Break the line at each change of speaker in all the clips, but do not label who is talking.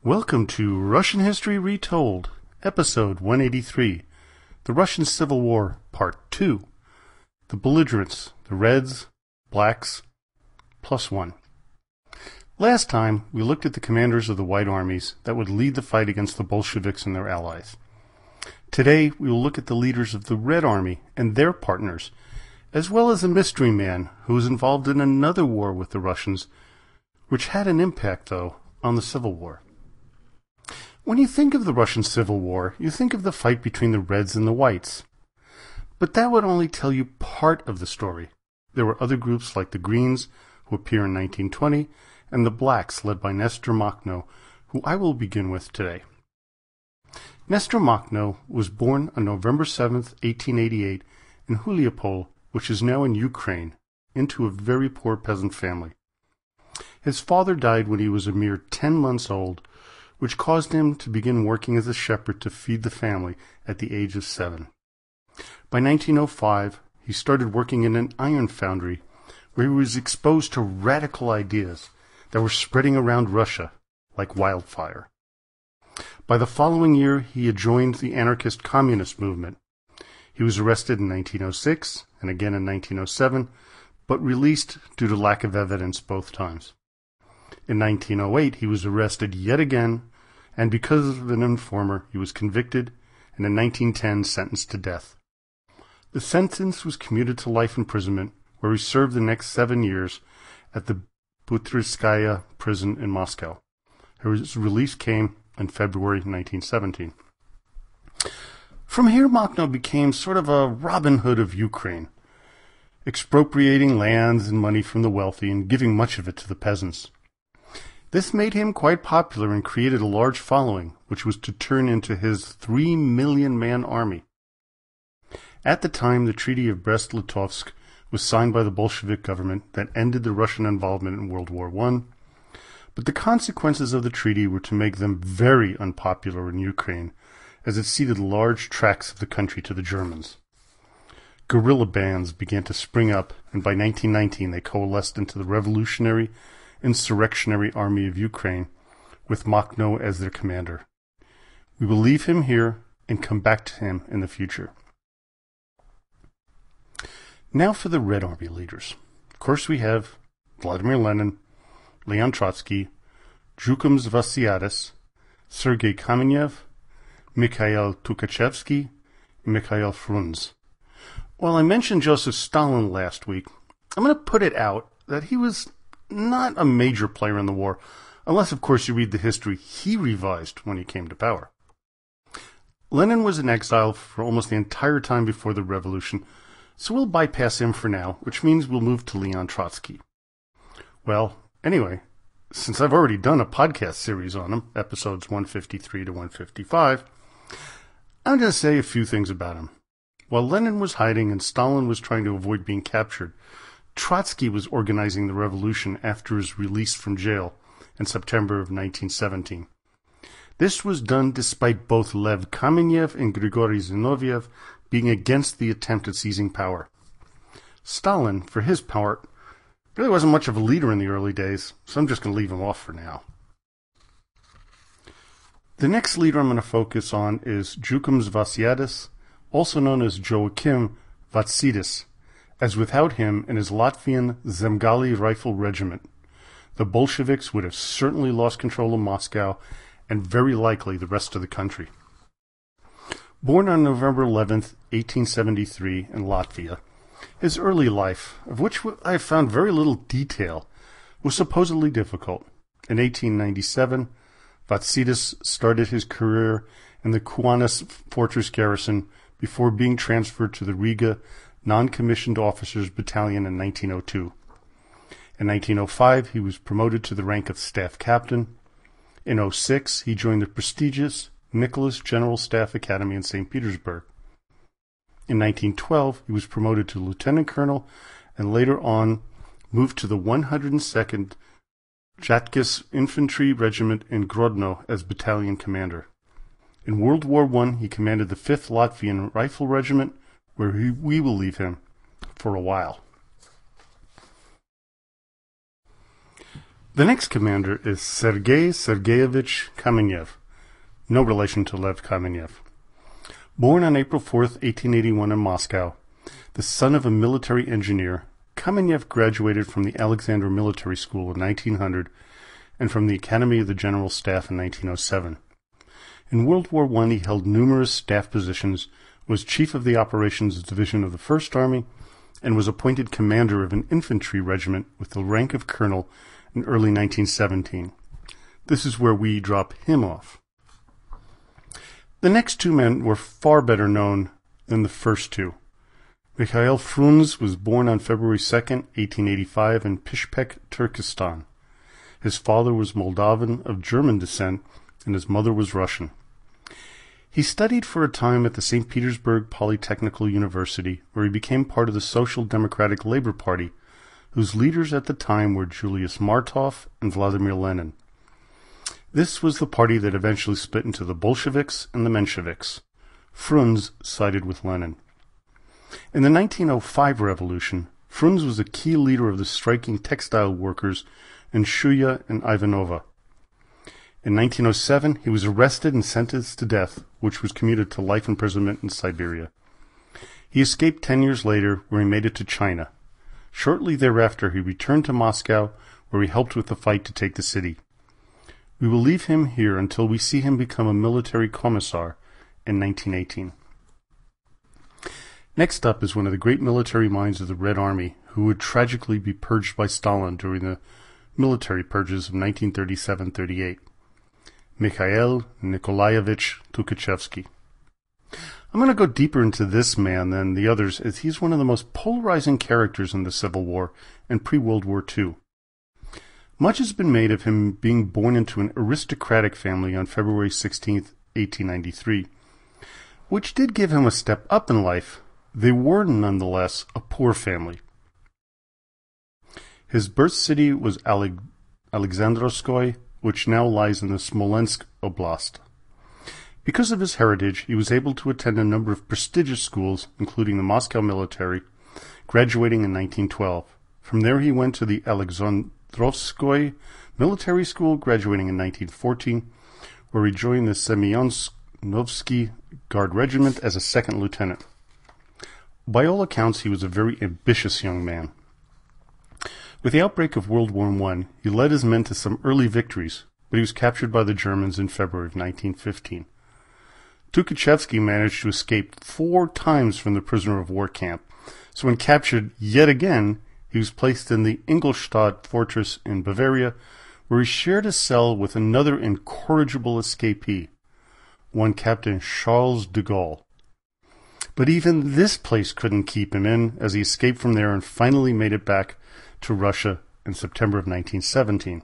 Welcome to Russian History Retold, Episode 183, The Russian Civil War, Part 2, The Belligerents, the Reds, Blacks, +1. Last time, we looked at the commanders of the White Armies that would lead the fight against the Bolsheviks and their allies. Today, we will look at the leaders of the Red Army and their partners, as well as a mystery man who was involved in another war with the Russians, which had an impact, though, on the Civil War. When you think of the Russian Civil War, you think of the fight between the Reds and the Whites. But that would only tell you part of the story. There were other groups like the Greens, who appear in 1920, and the Blacks, led by Nestor Makhno, who I will begin with today. Nestor Makhno was born on November 7, 1888, in Huliapol, which is now in Ukraine, into a very poor peasant family. His father died when he was a mere 10 months old, which caused him to begin working as a shepherd to feed the family at the age of 7. By 1905, he started working in an iron foundry, where he was exposed to radical ideas that were spreading around Russia like wildfire. By the following year, he had joined the anarchist communist movement. He was arrested in 1906 and again in 1907, but released due to lack of evidence both times. In 1908, he was arrested yet again, and because of an informer, he was convicted and in 1910 sentenced to death. The sentence was commuted to life imprisonment, where he served the next 7 years at the Butrskaya prison in Moscow. His release came in February 1917. From here, Makhno became sort of a Robin Hood of Ukraine, expropriating lands and money from the wealthy and giving much of it to the peasants. This made him quite popular and created a large following, which was to turn into his 3 million-man army. At the time, the Treaty of Brest-Litovsk was signed by the Bolshevik government that ended the Russian involvement in World War I, but the consequences of the treaty were to make them very unpopular in Ukraine, as it ceded large tracts of the country to the Germans. Guerrilla bands began to spring up, and by 1919 they coalesced into the Revolutionary Insurrectionary Army of Ukraine, with Makhno as their commander. We will leave him here and come back to him in the future. Now for the Red Army leaders. Of course we have Vladimir Lenin, Leon Trotsky, Zhukim Zvasiadis, Sergei Kamenev, Mikhail Tukhachevsky, and Mikhail Frunze. While I mentioned Joseph Stalin last week, I'm going to put it out that he was not a major player in the war, unless, of course, you read the history he revised when he came to power. Lenin was in exile for almost the entire time before the revolution, so we'll bypass him for now, which means we'll move to Leon Trotsky. Well, anyway, since I've already done a podcast series on him, episodes 153 to 155, I'm going to say a few things about him. While Lenin was hiding and Stalin was trying to avoid being captured, Trotsky was organizing the revolution after his release from jail in September of 1917. This was done despite both Lev Kamenev and Grigory Zinoviev being against the attempt at seizing power. Stalin, for his part, really wasn't much of a leader in the early days, so I'm just going to leave him off for now. The next leader I'm going to focus on is Zhukim Zvasiadis, also known as Joachim Vatsidis, as without him and his Latvian Zemgali Rifle Regiment, the Bolsheviks would have certainly lost control of Moscow and very likely the rest of the country. Born on November 11, 1873 in Latvia, his early life, of which I have found very little detail, was supposedly difficult. In 1897, Vatsidis started his career in the Kaunas fortress garrison before being transferred to the Riga Non-Commissioned Officers Battalion in 1902. In 1905, he was promoted to the rank of Staff Captain. In 1906, he joined the prestigious Nicholas General Staff Academy in St. Petersburg. In 1912, he was promoted to Lieutenant Colonel and later on moved to the 102nd Jatkas Infantry Regiment in Grodno as Battalion Commander. In World War I, he commanded the 5th Latvian Rifle Regiment, where we will leave him for a while. The next commander is Sergei Sergeyevich Kamenev, no relation to Lev Kamenev. Born on April 4th, 1881 in Moscow, the son of a military engineer, Kamenev graduated from the Alexander Military School in 1900 and from the Academy of the General Staff in 1907. In World War I, he held numerous staff positions, was chief of the Operations Division of the First Army, and was appointed commander of an infantry regiment with the rank of colonel in early 1917. This is where we drop him off. The next two men were far better known than the first two. Mikhail Frunze was born on February 2nd, 1885 in Pishpek, Turkestan. His father was Moldavan of German descent, and his mother was Russian. He studied for a time at the St. Petersburg Polytechnical University, where he became part of the Social Democratic Labor Party, whose leaders at the time were Julius Martov and Vladimir Lenin. This was the party that eventually split into the Bolsheviks and the Mensheviks. Frunze sided with Lenin. In the 1905 revolution, Frunze was a key leader of the striking textile workers in Shuya and Ivanova. In 1907, he was arrested and sentenced to death, which was commuted to life imprisonment in Siberia. He escaped 10 years later, where he made it to China. Shortly thereafter, he returned to Moscow, where he helped with the fight to take the city. We will leave him here until we see him become a military commissar in 1918. Next up is one of the great military minds of the Red Army, who would tragically be purged by Stalin during the military purges of 1937-38. Mikhail Nikolaevich Tukhachevsky. I'm going to go deeper into this man than the others, as he's one of the most polarizing characters in the Civil War and pre-World War II. Much has been made of him being born into an aristocratic family on February 16, 1893, which did give him a step up in life. They were nonetheless a poor family. His birth city was Alexandrovskoye, which now lies in the Smolensk Oblast. Because of his heritage, he was able to attend a number of prestigious schools, including the Moscow Military, graduating in 1912. From there he went to the Alexandrovskoye Military School, graduating in 1914, where he joined the Semyonovsky Guard Regiment as a second lieutenant. By all accounts, he was a very ambitious young man. With the outbreak of World War I, he led his men to some early victories, but he was captured by the Germans in February of 1915. Tukhachevsky managed to escape 4 times from the prisoner of war camp, so when captured yet again, he was placed in the Ingolstadt fortress in Bavaria, where he shared a cell with another incorrigible escapee, one Captain Charles de Gaulle. But even this place couldn't keep him in, as he escaped from there and finally made it back to Russia in September of 1917.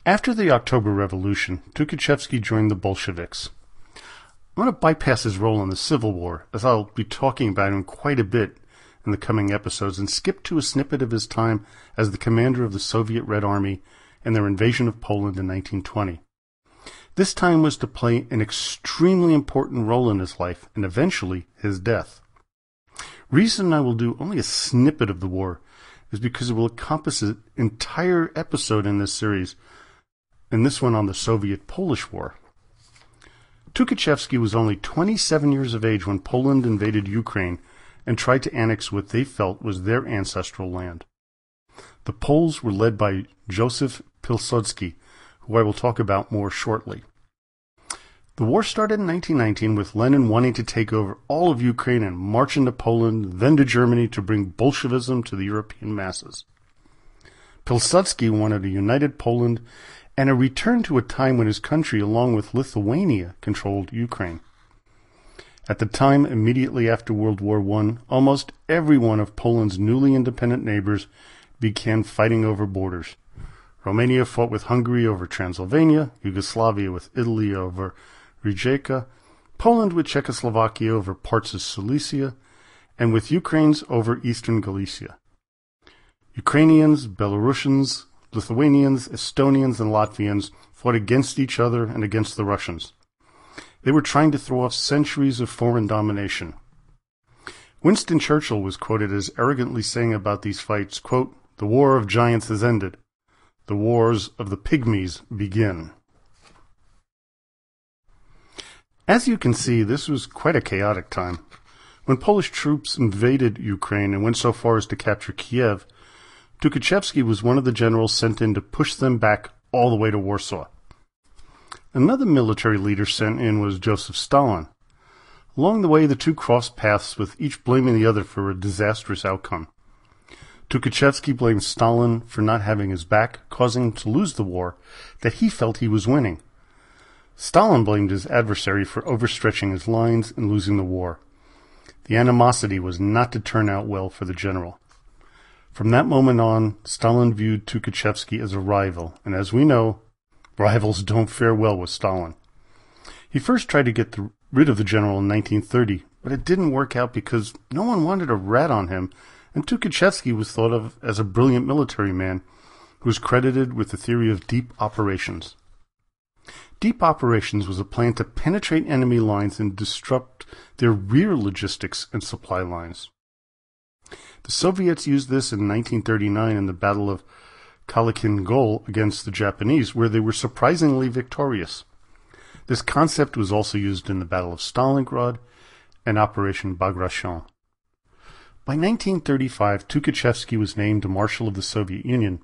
After the October Revolution, Tukhachevsky joined the Bolsheviks. I'm going to bypass his role in the Civil War, as I'll be talking about him quite a bit in the coming episodes, and skip to a snippet of his time as the commander of the Soviet Red Army and their invasion of Poland in 1920. This time was to play an extremely important role in his life, and eventually his death. Reason I will do only a snippet of the war is because it will encompass an entire episode in this series, and this one on the Soviet-Polish War. Tukhachevsky was only 27 years of age when Poland invaded Ukraine and tried to annex what they felt was their ancestral land. The Poles were led by Joseph Pilsudski, who I will talk about more shortly. The war started in 1919 with Lenin wanting to take over all of Ukraine and march into Poland, then to Germany to bring Bolshevism to the European masses. Pilsudski wanted a united Poland and a return to a time when his country, along with Lithuania, controlled Ukraine. At the time, immediately after World War I, almost every one of Poland's newly independent neighbors began fighting over borders. Romania fought with Hungary over Transylvania, Yugoslavia with Italy over Rijeka, Poland with Czechoslovakia over parts of Silesia, and with Ukraine's over eastern Galicia. Ukrainians, Belarusians, Lithuanians, Estonians, and Latvians fought against each other and against the Russians. They were trying to throw off centuries of foreign domination. Winston Churchill was quoted as arrogantly saying about these fights, quote, "The war of giants has ended. The Wars of the Pygmies begin. As you can see, this was quite a chaotic time. When Polish troops invaded Ukraine and went so far as to capture Kiev, Tukhachevsky was one of the generals sent in to push them back all the way to Warsaw. Another military leader sent in was Joseph Stalin. Along the way, the two crossed paths, with each blaming the other for a disastrous outcome. Tukhachevsky blamed Stalin for not having his back, causing him to lose the war that he felt he was winning. Stalin blamed his adversary for overstretching his lines and losing the war. The animosity was not to turn out well for the general. From that moment on, Stalin viewed Tukhachevsky as a rival, and as we know, rivals don't fare well with Stalin. He first tried to get rid of the general in 1930, but it didn't work out because no one wanted a rat on him, and Tukhachevsky was thought of as a brilliant military man who was credited with the theory of deep operations. Deep operations was a plan to penetrate enemy lines and disrupt their rear logistics and supply lines. The Soviets used this in 1939 in the Battle of Khalkhin Gol against the Japanese, where they were surprisingly victorious. This concept was also used in the Battle of Stalingrad and Operation Bagration. By 1935, Tukhachevsky was named a Marshal of the Soviet Union,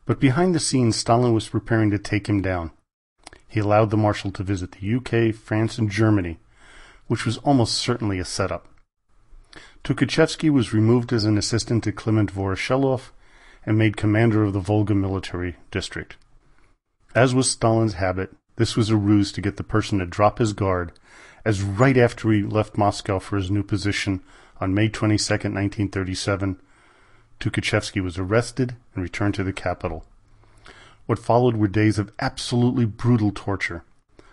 but behind the scenes Stalin was preparing to take him down. He allowed the Marshal to visit the UK, France, and Germany, which was almost certainly a setup. Tukhachevsky was removed as an assistant to Klement Voroshilov and made commander of the Volga military district. As was Stalin's habit, this was a ruse to get the person to drop his guard, as right after he left Moscow for his new position on May 22, 1937, Tukhachevsky was arrested and returned to the capital. What followed were days of absolutely brutal torture.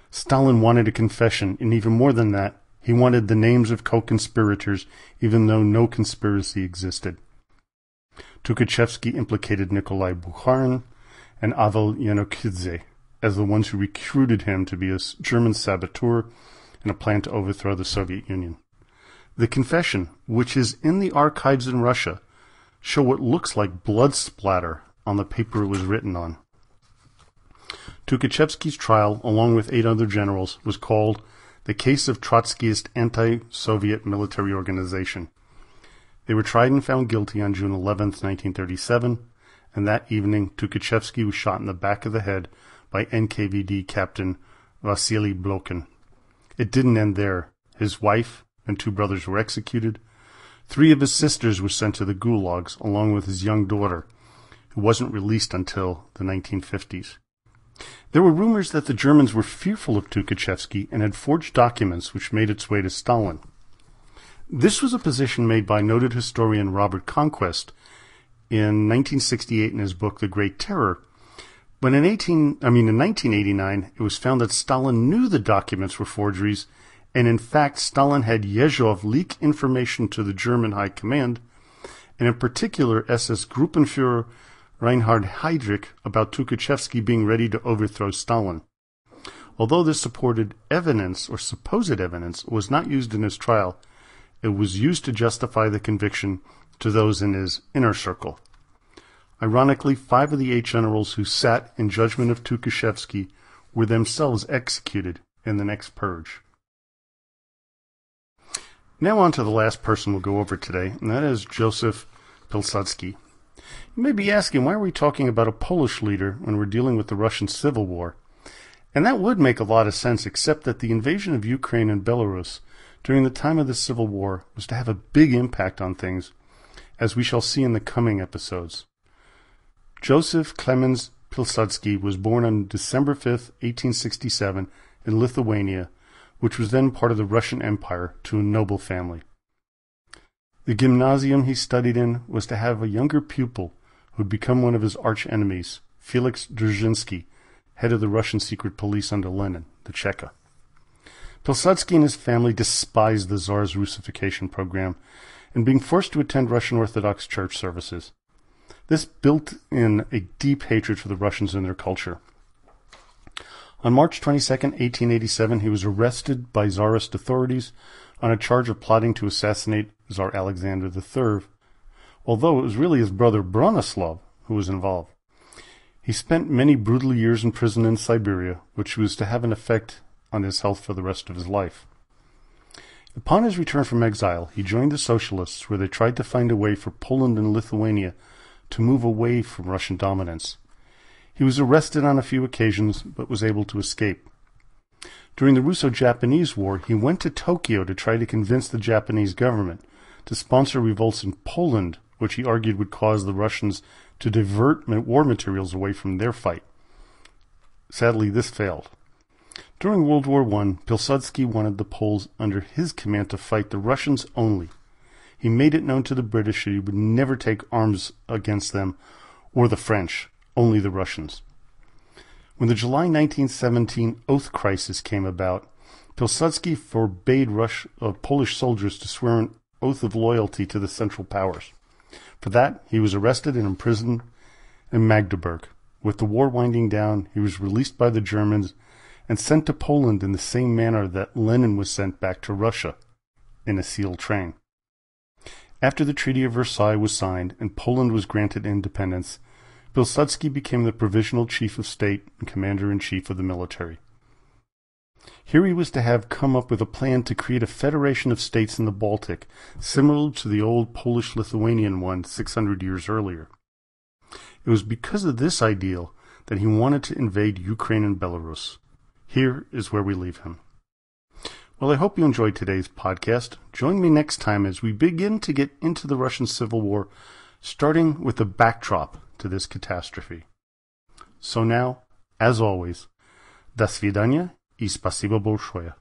Stalin wanted a confession, and even more than that, he wanted the names of co-conspirators, even though no conspiracy existed. Tukhachevsky implicated Nikolai Bukharin and Avel Yanokidze as the ones who recruited him to be a German saboteur in a plan to overthrow the Soviet Union. The confession, which is in the archives in Russia, show what looks like blood splatter on the paper it was written on. Tukhachevsky's trial, along with 8 other generals, was called the Case of Trotskyist Anti-Soviet Military Organization. They were tried and found guilty on June 11, 1937, and that evening Tukhachevsky was shot in the back of the head by NKVD Captain Vasily Blokhin. It didn't end there. His wife and 2 brothers were executed. 3 of his sisters were sent to the gulags, along with his young daughter, who wasn't released until the 1950s. There were rumors that the Germans were fearful of Tukhachevsky and had forged documents which made its way to Stalin. This was a position made by noted historian Robert Conquest in 1968 in his book The Great Terror. But in 1989, it was found that Stalin knew the documents were forgeries, and in fact Stalin had Yezhov leak information to the German High Command, and in particular SS Gruppenführer Reinhard Heydrich about Tukhachevsky being ready to overthrow Stalin. Although this supported evidence, or supposed evidence, was not used in his trial, it was used to justify the conviction to those in his inner circle. Ironically, 5 of the 8 generals who sat in judgment of Tukhachevsky were themselves executed in the next purge. Now on to the last person we'll go over today, and that is Joseph Pilsudski. You may be asking, why are we talking about a Polish leader when we're dealing with the Russian Civil War? And that would make a lot of sense, except that the invasion of Ukraine and Belarus during the time of the Civil War was to have a big impact on things, as we shall see in the coming episodes. Joseph Klemens Pilsudski was born on December 5, 1867, in Lithuania, which was then part of the Russian Empire, to a noble family. The gymnasium he studied in was to have a younger pupil who would become one of his arch-enemies, Felix Dzerzhinsky, head of the Russian secret police under Lenin, the Cheka. Pilsudski and his family despised the Tsar's Russification program and being forced to attend Russian Orthodox Church services. This built in a deep hatred for the Russians and their culture. On March 22, 1887, he was arrested by Tsarist authorities on a charge of plotting to assassinate Tsar Alexander III, although it was really his brother Bronislav who was involved. He spent many brutal years in prison in Siberia, which was to have an effect on his health for the rest of his life. Upon his return from exile, he joined the Socialists, where they tried to find a way for Poland and Lithuania to move away from Russian dominance. He was arrested on a few occasions, but was able to escape. During the Russo-Japanese War, he went to Tokyo to try to convince the Japanese government to sponsor revolts in Poland, which he argued would cause the Russians to divert war materials away from their fight. Sadly, this failed. During World War I, Pilsudski wanted the Poles under his command to fight the Russians only. He made it known to the British that he would never take arms against them or the French, only the Russians. When the July 1917 oath crisis came about, Pilsudski forbade Polish soldiers to swear an oath of loyalty to the Central Powers. For that, he was arrested and imprisoned in Magdeburg. With the war winding down, he was released by the Germans and sent to Poland in the same manner that Lenin was sent back to Russia, in a sealed train. After the Treaty of Versailles was signed and Poland was granted independence, Pilsudski became the provisional chief of state and commander-in-chief of the military. Here he was to have come up with a plan to create a federation of states in the Baltic, similar to the old Polish-Lithuanian one 600 years earlier. It was because of this ideal that he wanted to invade Ukraine and Belarus. Here is where we leave him. Well, I hope you enjoyed today's podcast. Join me next time as we begin to get into the Russian Civil War, starting with the backdrop to this catastrophe. So now, as always, до свидания и спасибо большое.